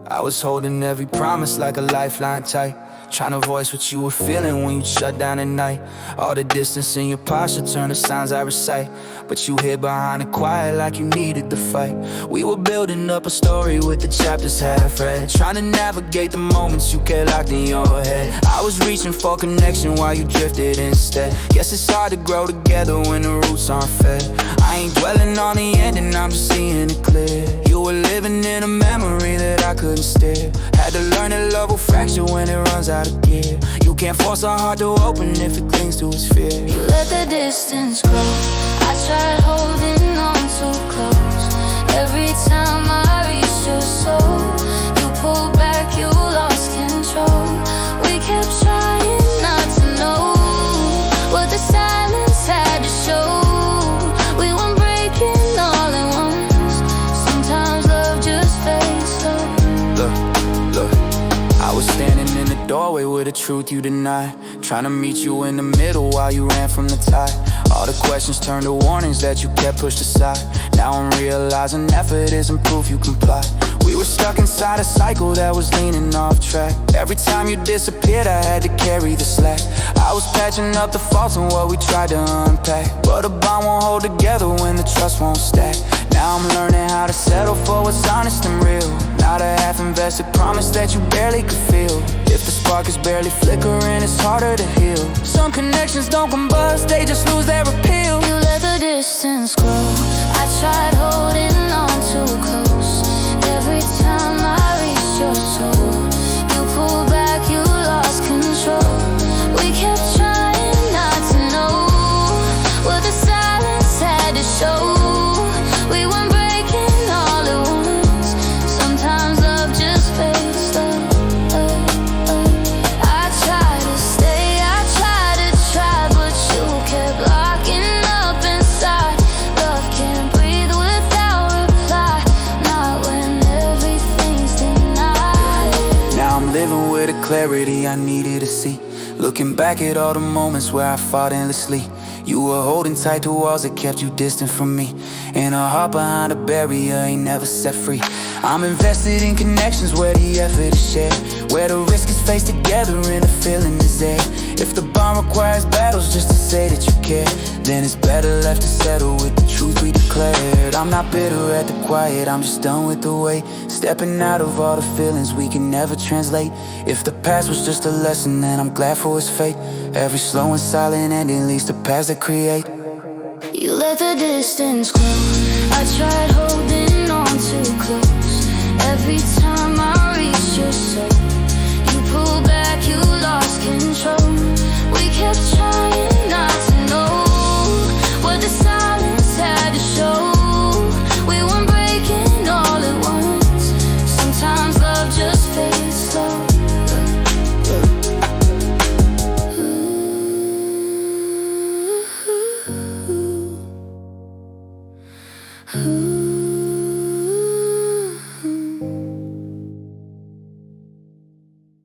I was holding every promise like a lifeline tight, trying to voice what you were feeling when you shut down at night. All the distance in your posture turned to sounds I recite, but you hid behind the quiet like you needed to fight. We were building up a story with the chapters half read, trying to navigate the moments you kept locked in your head. I was reaching for connection while you drifted instead. Guess it's hard to grow together when the roots aren't fed. I ain't dwelling on the ending, I'm just seeing it clear. You were living in a memory that I couldn't steer. Had to learn that love will fracture when it runs out of gear. You can't force a heart to open if it clings to its fear. You let the distance grow, I tried holding on too close. Every time I reached your soul, you pulled back, you lost control. We kept trying not to know what the silence had to show. We weren't breaking all at once. Sometimes love just fades slow. Look, I was standing in the doorway with the truth you denied, trying to meet you in the middle while you ran from the tide. All the questions turned to warnings that you kept pushed aside. Now I'm realizing effort isn't proof you comply. We were stuck inside a cycle that was leaning off track. Every time you disappeared, I had to carry the slack. I was patching up the faults and what we tried to unpack, but a bond won't hold together when the trust won't stack. Now I'm learning how to settle for what's honest and real, not a half-invested promise that you barely could feel. If the spark is barely flickering, it's harder to heal. Some connections don't combust, they just lose their appeal. You let the distance grow, I tried holding on too close. Every time I reached your soul, you pulled back, you lost control. We kept trying not to know what the silence had to show. We weren't breaking all at once. Sometimes love just fades slow. I tried to stay, I tried to try, but you kept locking up inside. Love can't breathe without reply, not when everything's denied. Now I'm living with the clarity I needed to see, looking back at all the moments where I fought endlessly. You were holding tight to walls that kept you distant from me, and a heart behind a barrier ain't never set free. I'm invested in connections where the effort is shared, where the risk is faced together and the feeling is there. If the bond requires battles just to say that you care, then it's better left to settle with the truth we declared. I'm not bitter at the quiet, I'm just done with the wait, stepping out of all the feelings we can never translate. If the past was just a lesson, then I'm glad for its fate. Every slow and silent ending leads to paths that create. You let the distance grow, I tried holding on too close. Every time I reached your soul,